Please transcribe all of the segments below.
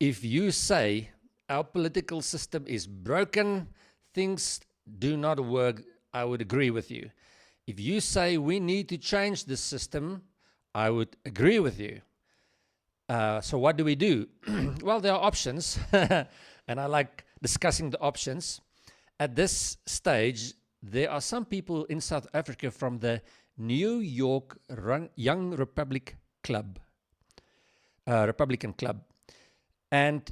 if you say our political system is broken, things do not work, I would agree with you. If you say we need to change the system, I would agree with you. So what do we do? Well, there are options, and I like discussing the options. At this stage, there are some people in South Africa from the New York Young Republican Club, and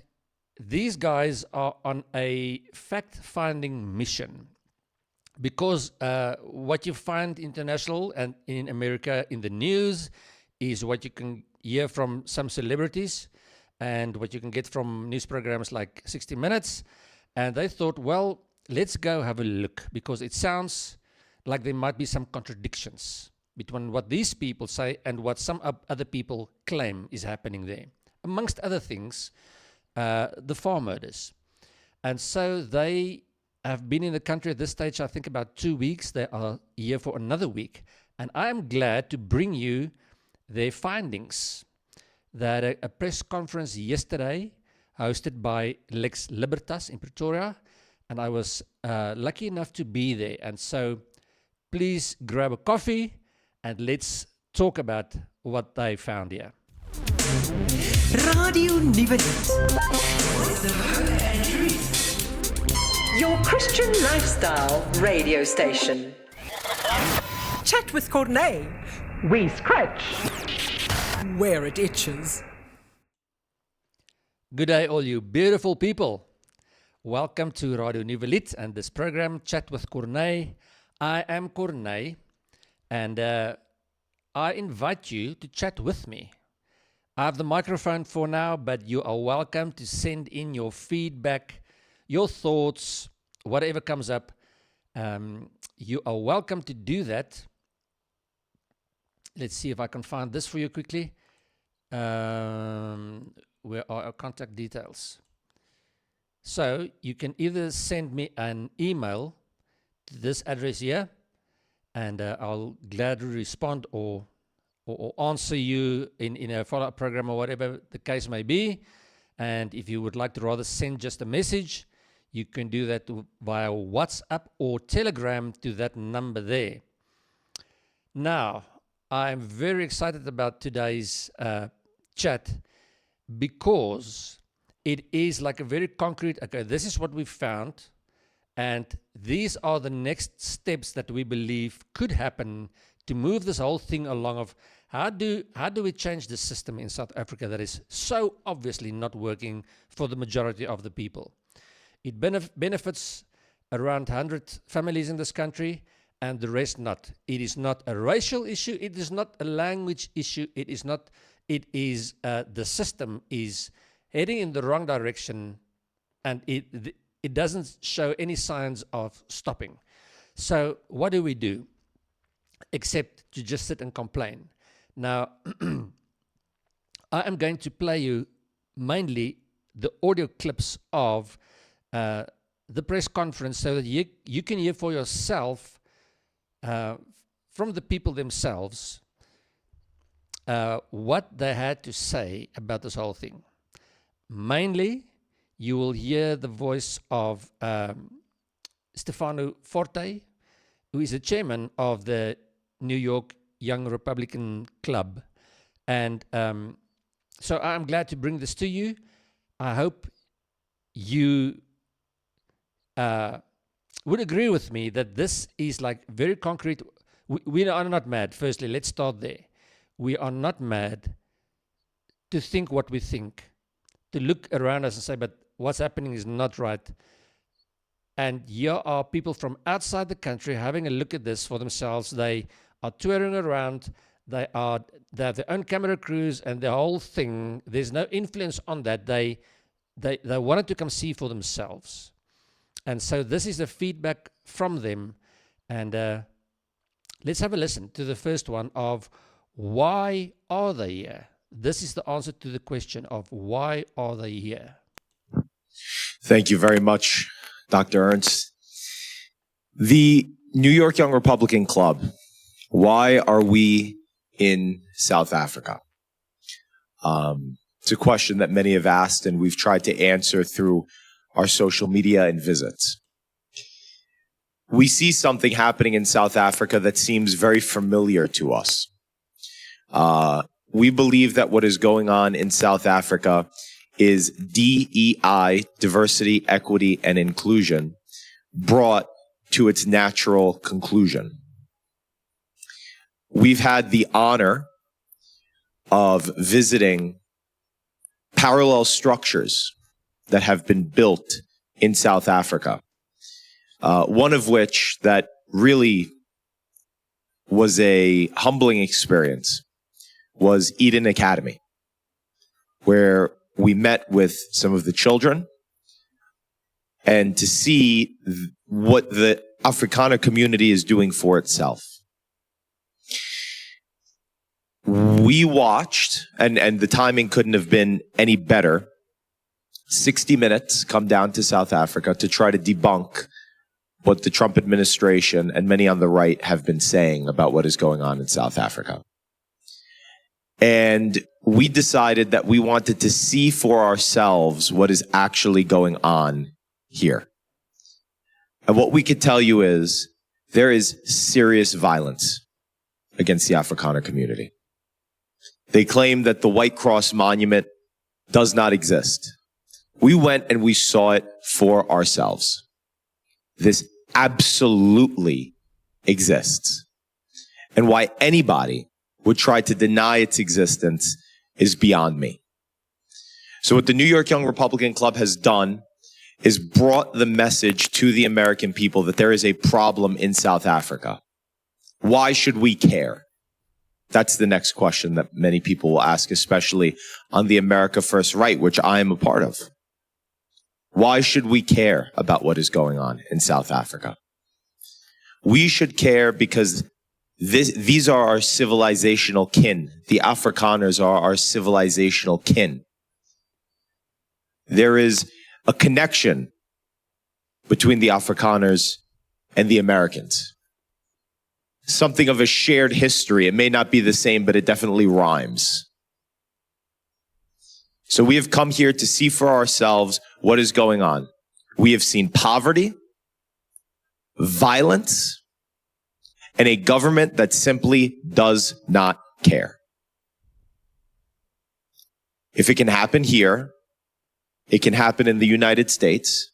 these guys are on a fact-finding mission. Because what you find international and in America in the news is what you can hear from some celebrities and what you can get from news programs like 60 Minutes. And they thought, well, let's go have a look, because it sounds like there might be some contradictions between what these people say and what some other people claim is happening there. Amongst other things, the farm murders. And so they have been in the country at this stage, I think, about 2 weeks. They are here for another week. And I'm glad to bring you their findings. They had a press conference yesterday hosted by Lex Libertas in Pretoria, and I was lucky enough to be there. And so please grab a coffee and let's talk about what they found here. Radio Nuwe. Your Christian lifestyle radio station. Chat with Corné. We scratch Where it itches. Good day, all you beautiful people. Welcome to Radio Nuwe and this program, Chat with Corné. I am Corné, and I invite you to chat with me. I have the microphone for now, but you are welcome to send in your feedback, your thoughts, whatever comes up. You are welcome to do that. Let's see if I can find this for you quickly. Where are our contact details? So you can either send me an email to this address here, and I'll gladly respond or answer you in a follow-up program or whatever the case may be. And if you would like to rather send just a message, you can do that via WhatsApp or Telegram to that number there. Now, I'm very excited about today's chat because it is like a very concrete, okay, this is what we found, and these are the next steps that we believe could happen to move this whole thing along of how do we change the system in South Africa that is so obviously not working for the majority of the people. It benefits around 100 families in this country and the rest not. It is not a racial issue. It is not a language issue. It is the system is heading in the wrong direction, and it doesn't show any signs of stopping. So what do we do except to just sit and complain? Now, I am going to play you mainly the audio clips of the press conference so that you can hear for yourself from the people themselves what they had to say about this whole thing. Mainly, you will hear the voice of Stefano Forte, who is the chairman of the New York Young Republican Club. And so I'm glad to bring this to you. I hope you would agree with me that this is like very concrete. We are not mad. Firstly, let's start there. We are not mad to think what we think, to look around us and say, but what's happening is not right. And here are people from outside the country having a look at this for themselves. They are touring around. They have their own camera crews and the whole thing. There's no influence on that. They wanted to come see for themselves. And so this is the feedback from them. And let's have a listen to the first one of why are they here? This is the answer to the question of why are they here? Thank you very much, Dr. Ernst. The New York Young Republican Club, why are we in South Africa? It's a question that many have asked, and we've tried to answer through our social media and visits. We see something happening in South Africa that seems very familiar to us. We believe that what is going on in South Africa is DEI, diversity, equity, and inclusion, brought to its natural conclusion. We've had the honor of visiting parallel structures that have been built in South Africa. One of which that really was a humbling experience was Eden Academy, where we met with some of the children and to see what the Afrikaner community is doing for itself. We watched, and the timing couldn't have been any better, 60 Minutes come down to South Africa to try to debunk what the Trump administration and many on the right have been saying about what is going on in South Africa. And we decided that we wanted to see for ourselves what is actually going on here. And what we could tell you is there is serious violence against the Afrikaner community. They claim that the White Cross Monument does not exist. We went and we saw it for ourselves. This absolutely exists. And why anybody would try to deny its existence is beyond me. So what the New York Young Republican Club has done is brought the message to the American people that there is a problem in South Africa. Why should we care? That's the next question that many people will ask, especially on the America First right, which I am a part of. Why should we care about what is going on in South Africa? We should care because these are our civilizational kin. The Afrikaners are our civilizational kin. There is a connection between the Afrikaners and the Americans. Something of a shared history. It may not be the same, but it definitely rhymes. So we have come here to see for ourselves what is going on. We have seen poverty, violence, and a government that simply does not care. If it can happen here, it can happen in the United States,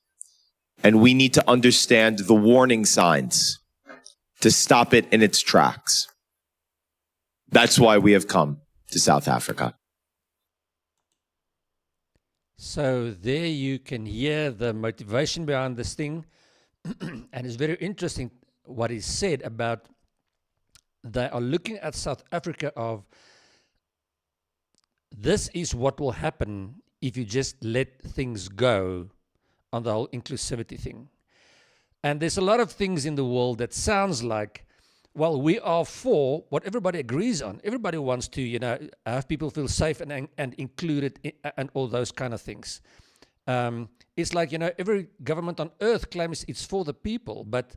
and we need to understand the warning signs to stop it in its tracks. That's why we have come to South Africa. So there you can hear the motivation behind this thing. And it's very interesting what is said about they are looking at South Africa of this is what will happen if you just let things go on the whole inclusivity thing. And there's a lot of things in the world that sounds like, well, we are for what everybody agrees on. Everybody wants to, have people feel safe and included and all those kind of things. It's like, every government on earth claims it's for the people, but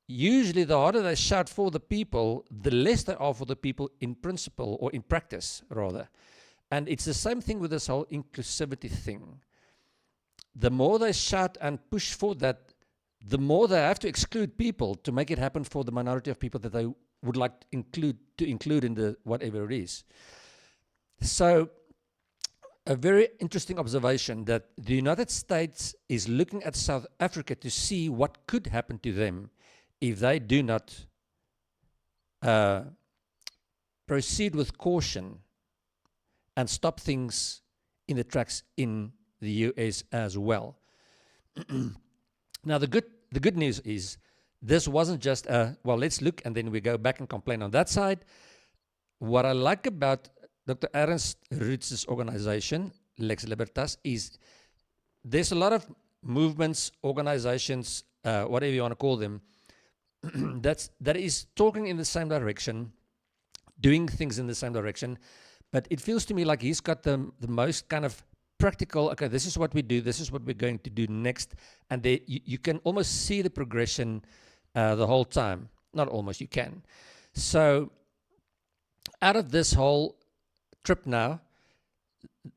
usually the harder they shout for the people, the less they are for the people in principle or in practice, rather. And it's the same thing with this whole inclusivity thing. The more they shout and push for that, the more they have to exclude people to make it happen for the minority of people that they would like to include in the whatever it is. So a very interesting observation that the United States is looking at South Africa to see what could happen to them if they do not proceed with caution and stop things in the tracks in the US as well. Now, the good news is this wasn't just let's look and then we go back and complain on that side. What I like about Dr. Ernst Rutz's organization, Lex Libertas, is there's a lot of movements, organizations, whatever you want to call them, that is talking in the same direction, doing things in the same direction. But it feels to me like he's got the most kind of practical, okay, this is what we do, this is what we're going to do next. And you can almost see the progression the whole time. Not almost, you can. So out of this whole trip now,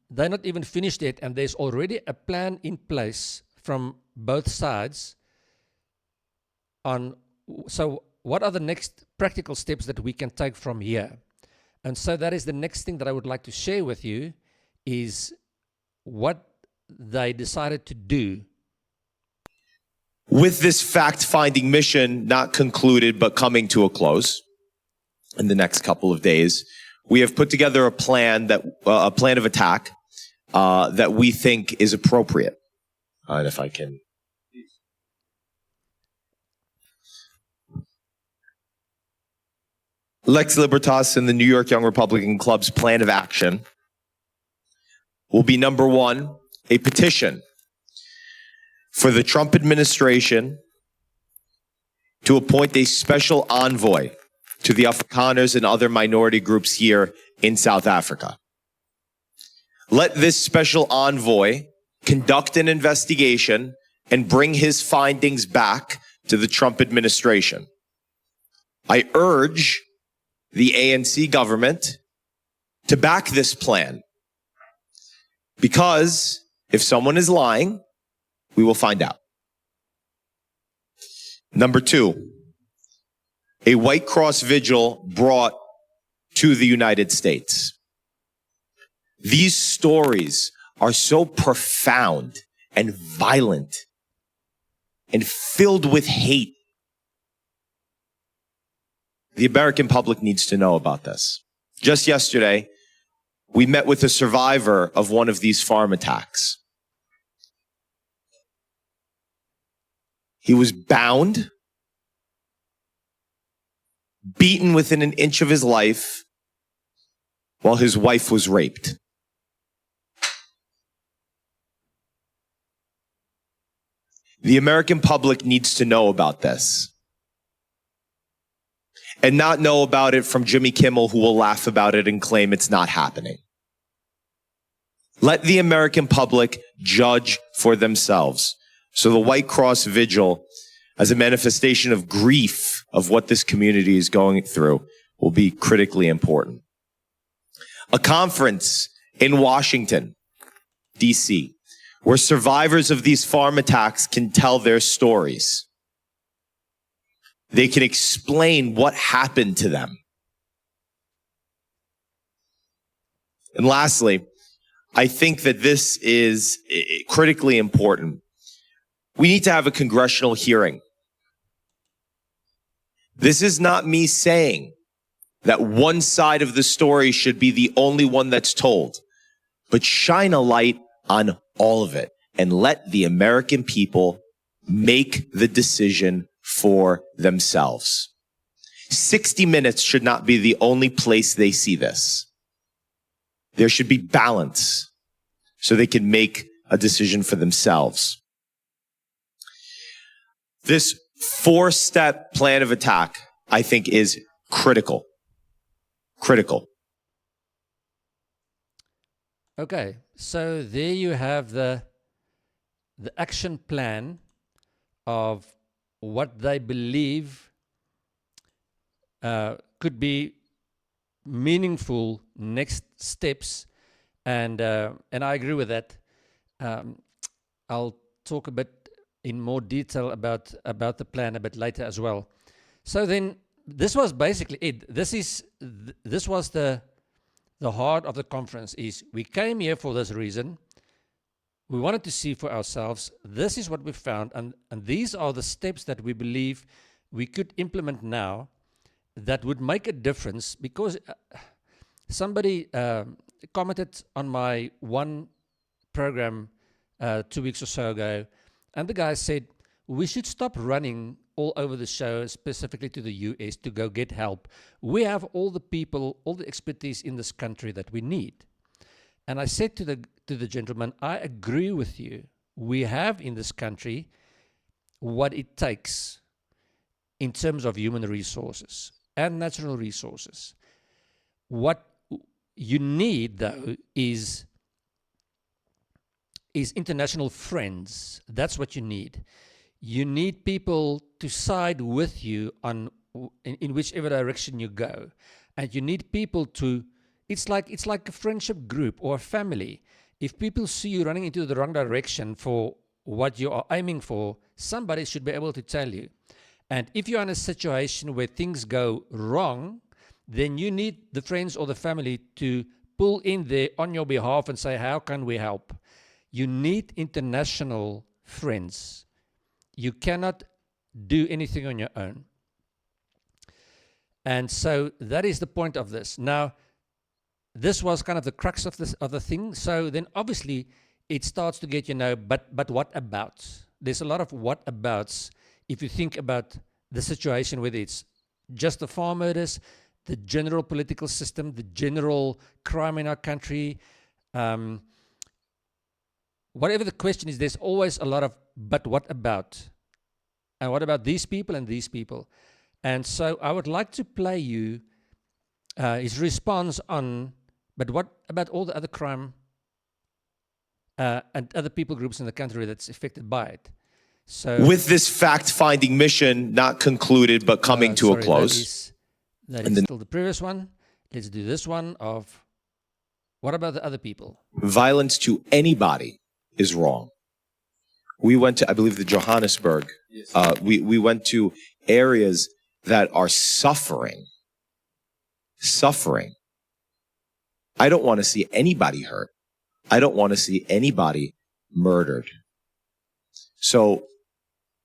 they're not even finished yet, and there's already a plan in place from both sides on, so what are the next practical steps that we can take from here? And so that is the next thing that I would like to share with you, is what they decided to do. With this fact-finding mission not concluded but coming to a close in the next couple of days, we have put together a plan of attack that we think is appropriate. And if I can. Lex Libertas and the New York Young Republican Club's plan of action will be, number one, a petition for the Trump administration to appoint a special envoy to the Afrikaners and other minority groups here in South Africa. Let this special envoy conduct an investigation and bring his findings back to the Trump administration. I urge the ANC government to back this plan, because if someone is lying, we will find out. Number two, a White Cross vigil brought to the United States. These stories are so profound and violent and filled with hate. The American public needs to know about this. Just yesterday, we met with a survivor of one of these farm attacks. He was bound, beaten within an inch of his life, while his wife was raped. The American public needs to know about this. And not know about it from Jimmy Kimmel, who will laugh about it and claim it's not happening. Let the American public judge for themselves. So the White Cross Vigil, as a manifestation of grief of what this community is going through, will be critically important. A conference in Washington, D.C., where survivors of these farm attacks can tell their stories. They can explain what happened to them. And lastly, I think that this is critically important. We need to have a congressional hearing. This is not me saying that one side of the story should be the only one that's told, but shine a light on all of it and let the American people make the decision for themselves. 60 Minutes should not be the only place they see this. There should be balance so they can make a decision for themselves. This 4-step plan of attack, I think, is critical. Critical. Okay, so there you have the action plan of what they believe could be meaningful next steps, and I agree with that. I'll talk a bit in more detail about the plan a bit later as well. So then, this was basically it. This was the heart of the conference. Is we came here for this reason. We wanted to see for ourselves. This is what we found, and these are the steps that we believe we could implement now that would make a difference. Because somebody commented on my one program 2 weeks or so ago, and the guy said, we should stop running all over the show, specifically to the US, to go get help. We have all the people, all the expertise in this country that we need. And I said to the gentleman, I agree with you. We have in this country what it takes in terms of human resources and natural resources. What you need, though, is international friends. That's what you need. You need people to side with you in whichever direction you go. And you need people to it's like a friendship group or a family. If people see you running into the wrong direction for what you are aiming for, somebody should be able to tell you. And if you're in a situation where things go wrong, then you need the friends or the family to pull in there on your behalf and say, how can we help? You need international friends. You cannot do anything on your own. And so that is the point of this. Now, this was kind of the crux of the thing. So then obviously it starts to get, but what about? There's a lot of what abouts if you think about the situation, whether it's just the farm murders, the general political system, the general crime in our country. Whatever the question is, there's always a lot of but what about? And what about these people and these people? And so I would like to play you his response on, but what about all the other crime and other people groups in the country that's affected by it? So, with this fact-finding mission not concluded but coming to a close. That is still the previous one. Let's do this one of, what about the other people? Violence to anybody is wrong. We went to, I believe, the Johannesburg. We went to areas that are suffering. I don't want to see anybody hurt. I don't want to see anybody murdered. So,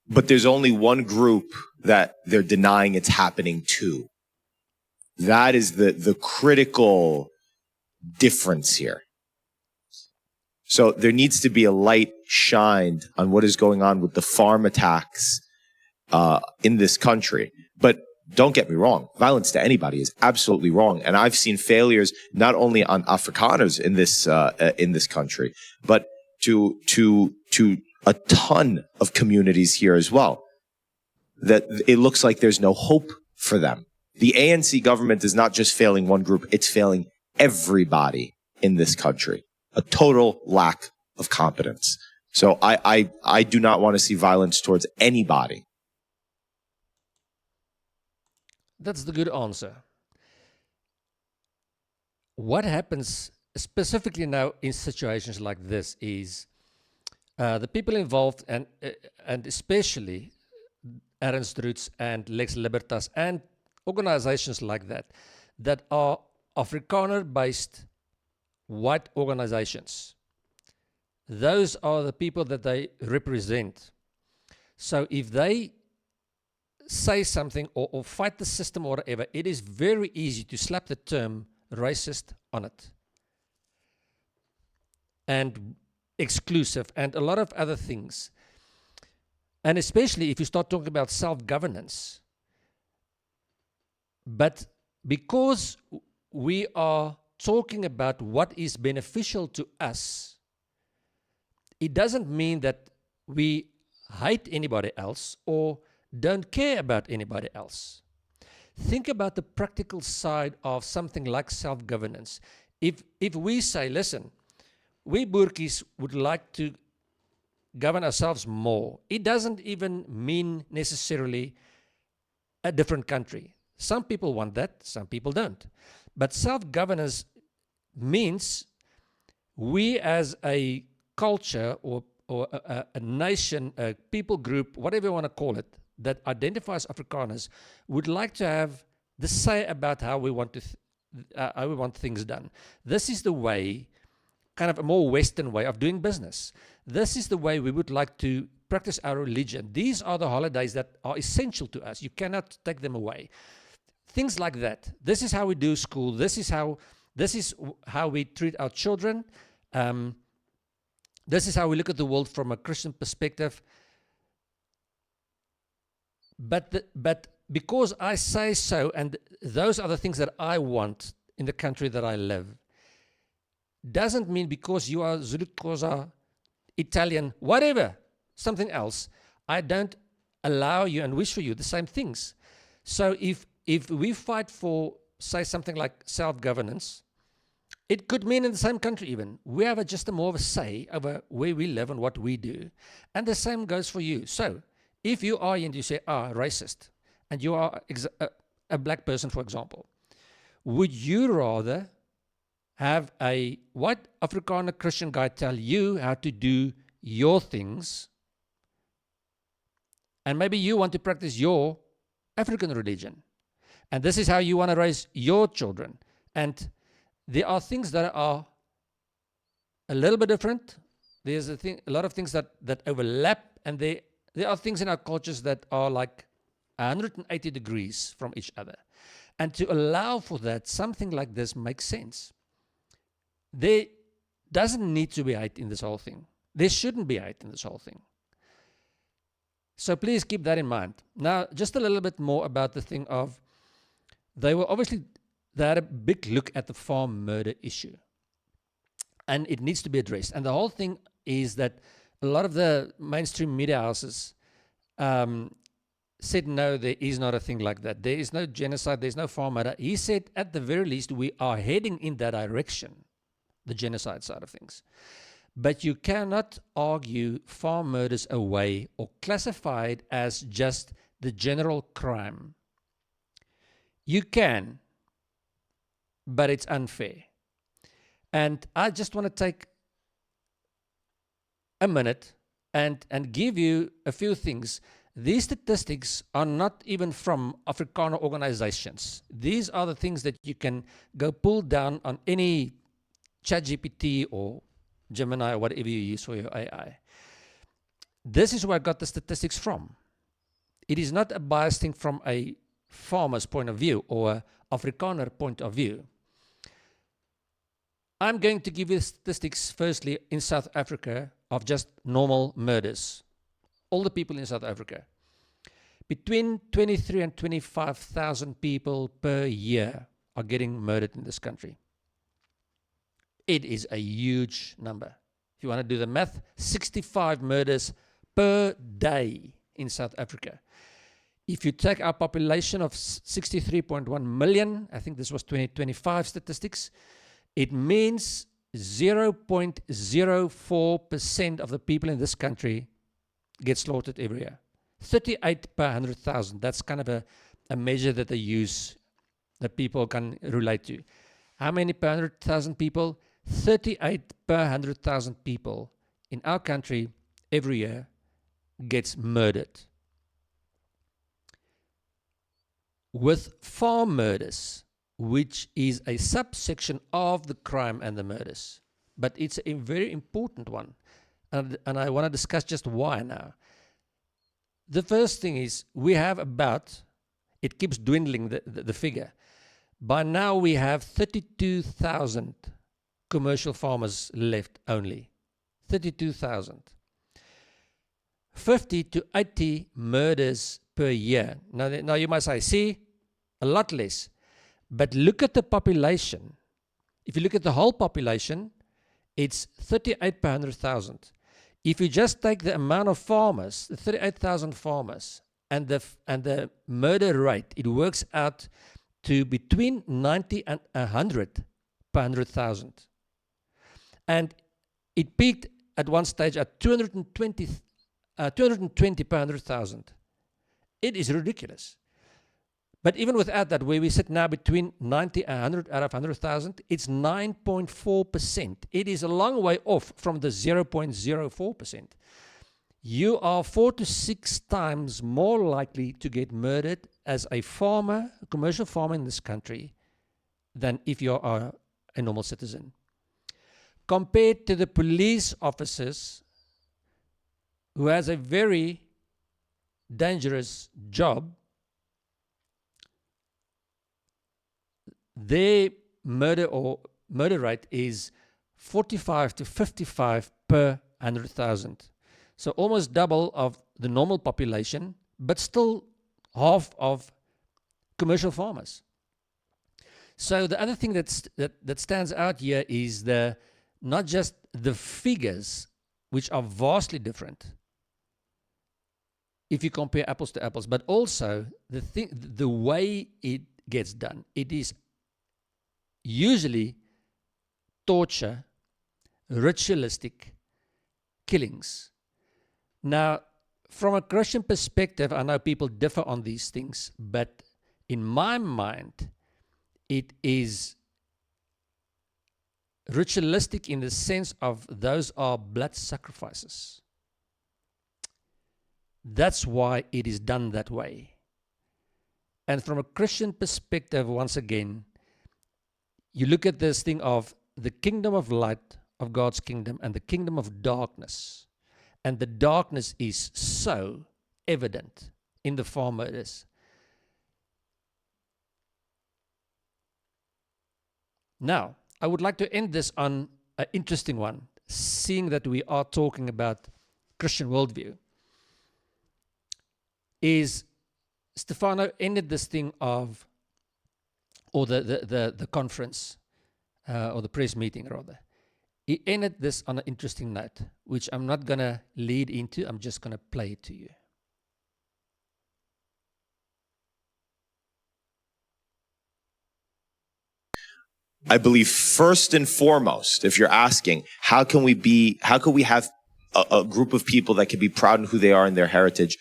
but there's only one group that they're denying it's happening to. That is the critical difference here. So there needs to be a light shined on what is going on with the farm attacks in this country. But don't get me wrong, violence to anybody is absolutely wrong. And I've seen failures not only on Afrikaners in this country, but to a ton of communities here as well. That it looks like there's no hope for them. The ANC government is not just failing one group, it's failing everybody in this country. A total lack of competence. So I do not want to see violence towards anybody. That's the good answer. What happens specifically now in situations like this is the people involved, and especially Ernst Roots and Lex Libertas and organizations like that are Afrikaner-based white organizations. Those are the people that they represent. So if they say something or fight the system or whatever, it is very easy to slap the term racist on it. And exclusive and a lot of other things. And especially if you start talking about self-governance. But because we are talking about what is beneficial to us, it doesn't mean that we hate anybody else or don't care about anybody else. Think about the practical side of something like self-governance. If we say, listen, we Boertjies would like to govern ourselves more, it doesn't even mean necessarily a different country. Some people want that, some people don't. But self-governance means we as a culture or a nation, a people group, whatever you want to call it, that identifies Afrikaners, would like to have the say about how we want things done. This is the way, kind of a more Western way of doing business. This is the way we would like to practice our religion. These are the holidays that are essential to us. You cannot take them away. Things like that. This is how we do school. This is how we treat our children. This is how we look at the world from a Christian perspective. But because I say so, and those are the things that I want in the country that I live, doesn't mean because you are Zulu, Xhosa, Italian, whatever, something else, I don't allow you and wish for you the same things. So if we fight for, say, something like self-governance, it could mean in the same country even, we have just more of a say over where we live and what we do. And the same goes for you. So if you are and you say, racist, and you are a black person, for example, would you rather have a white Afrikaner Christian guy tell you how to do your things, and maybe you want to practice your African religion, and this is how you want to raise your children, and there are things that are a little bit different. There's a lot of things that overlap, and there are things in our cultures that are like 180 degrees from each other. And to allow for that, something like this makes sense. There doesn't need to be hate in this whole thing. There shouldn't be hate in this whole thing. So please keep that in mind. Now, just a little bit more about the thing of, they had a big look at the farm murder issue. And it needs to be addressed. And the whole thing is that a lot of the mainstream media houses said, no, there is not a thing like that. There is no genocide, there's no farm murder. He said, at the very least, we are heading in that direction, the genocide side of things. But you cannot argue farm murders away or classify it as just the general crime. You can, but it's unfair. And I just want to take a minute and give you a few things. These statistics are not even from Afrikaner organizations. These are the things that you can go pull down on any ChatGPT or Gemini or whatever you use for your AI. This is where I got the statistics from. It is not a biased thing from a farmer's point of view or an Afrikaner point of view. I'm going to give you statistics firstly in South Africa of just normal murders. All the people in South Africa. Between 23 and 25,000 people per year are getting murdered in this country. It is a huge number. If you want to do the math, 65 murders per day in South Africa. If you take our population of 63.1 million, I think this was 2025 statistics, it means 0.04% of the people in this country get slaughtered every year. 38 per 100,000. That's kind of a measure that they use that people can relate to. How many per 100,000 people? 38 per 100,000 people in our country every year gets murdered. With farm murders, which is a subsection of the crime and the murders, but it's a very important one, and I want to discuss just why now. The first thing is we have about, it keeps dwindling the figure. By now we have 32,000 commercial farmers left only. 32,000. 50 to 80 murders per year. Now you might say, see, a lot less. But look at the population. If you look at the whole population, it's 38 per 100,000. If you just take the amount of farmers, the 38,000 farmers, and the murder rate, it works out to between 90 and 100 per 100,000. And it peaked at one stage at 220 per 100,000. It is ridiculous. But even without that, where we sit now between 90 and 100 out of 100,000, it's 9.4%. It is a long way off from the 0.04%. You are 4 to 6 times more likely to get murdered as a farmer, a commercial farmer in this country, than if you are a normal citizen. Compared to the police officers, who has a very dangerous job, their murder rate is 45 to 55 per 100,000. So almost double of the normal population, but still half of commercial farmers. So the other thing that stands out here is not just the figures, which are vastly different if you compare apples to apples, but also the way it gets done. It is usually torture, ritualistic killings. Now, from a Christian perspective, I know people differ on these things, but in my mind, it is ritualistic in the sense of those are blood sacrifices. That's why it is done that way. And from a Christian perspective, once again, you look at this thing of the kingdom of light of God's kingdom and the kingdom of darkness. And the darkness is so evident in the farm murders. Now, I would like to end this on an interesting one, seeing that we are talking about Christian worldview. Is Stefano ended this thing of, or the conference, or the press meeting rather. He ended this on an interesting note, which I'm not going to lead into, I'm just going to play it to you. I believe first and foremost, if you're asking, how can we have a group of people that can be proud in who they are and their heritage?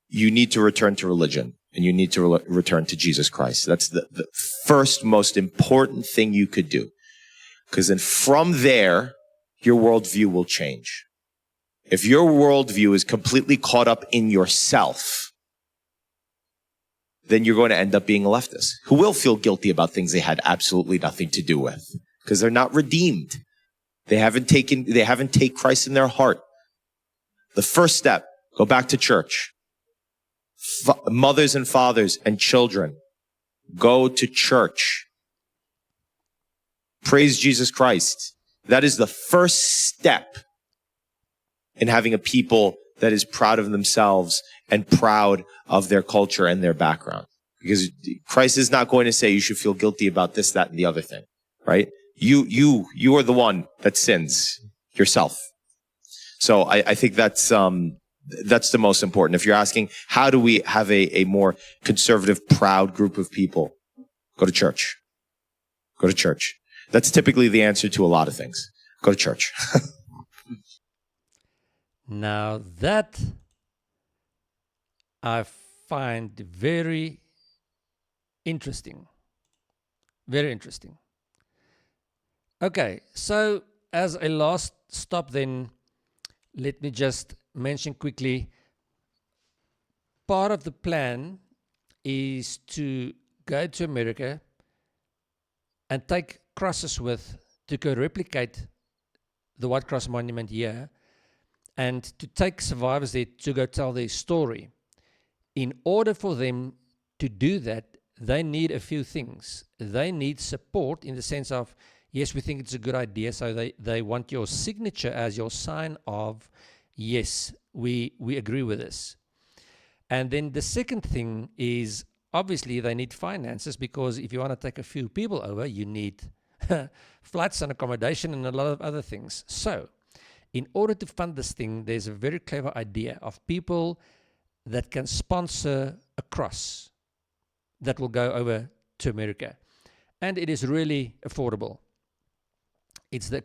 You need to return to religion, and you need to return to Jesus Christ. That's the first most important thing you could do. Because then from there, your worldview will change. If your worldview is completely caught up in yourself, then you're going to end up being a leftist who will feel guilty about things they had absolutely nothing to do with because they're not redeemed. They haven't taken Christ in their heart. The first step, go back to church. Mothers and fathers and children, go to church. Praise Jesus Christ. That is the first step in having a people that is proud of themselves and proud of their culture and their background. Because Christ is not going to say you should feel guilty about this, that, and the other thing, right? You are the one that sins yourself. So I think that's the most important. If you're asking, how do we have a more conservative, proud group of people? Go to church. Go to church. That's typically the answer to a lot of things. Go to church. Now that I find very interesting. Very interesting. Okay, so as a last stop then, let me just mention quickly, part of the plan is to go to America and take crosses to go replicate the White Cross Monument here, and to take survivors there to go tell their story. In order for them to do that, they need a few things. They need support in the sense of, yes, we think it's a good idea, so they want your signature as your sign of, yes, we agree with this. And then the second thing is, obviously, they need finances, because if you want to take a few people over, you need flights and accommodation and a lot of other things. So, in order to fund this thing, there's a very clever idea of people that can sponsor a cross that will go over to America. And it is really affordable. It's the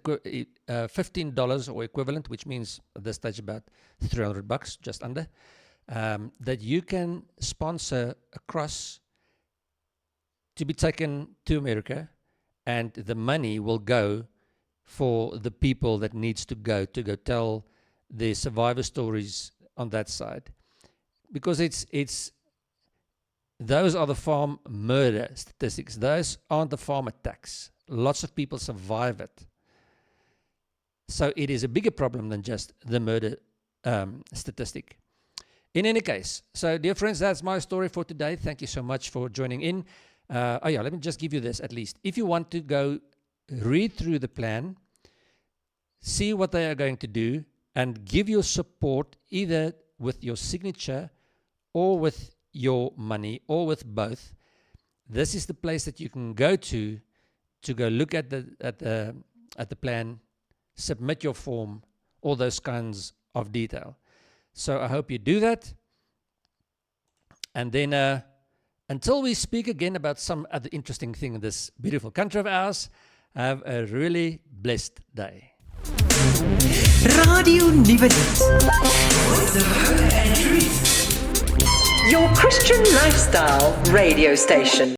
$15 or equivalent, which means at this stage about $300, just under, that you can sponsor a cross to be taken to America, and the money will go for the people that needs to go tell their survivor stories on that side. Because it's those are the farm murder statistics. Those aren't the farm attacks. Lots of people survive it. So it is a bigger problem than just the murder statistic. In any case, so dear friends, that's my story for today. Thank you so much for joining in. Let me just give you this at least. If you want to go read through the plan, see what they are going to do, and give your support either with your signature or with your money or with both, this is the place that you can go to go look at the plan, submit your form, all those kinds of detail. So I hope you do that. And then until we speak again about some other interesting thing in this beautiful country of ours, have a really blessed day. Radio Nuwe. Your Christian lifestyle radio station.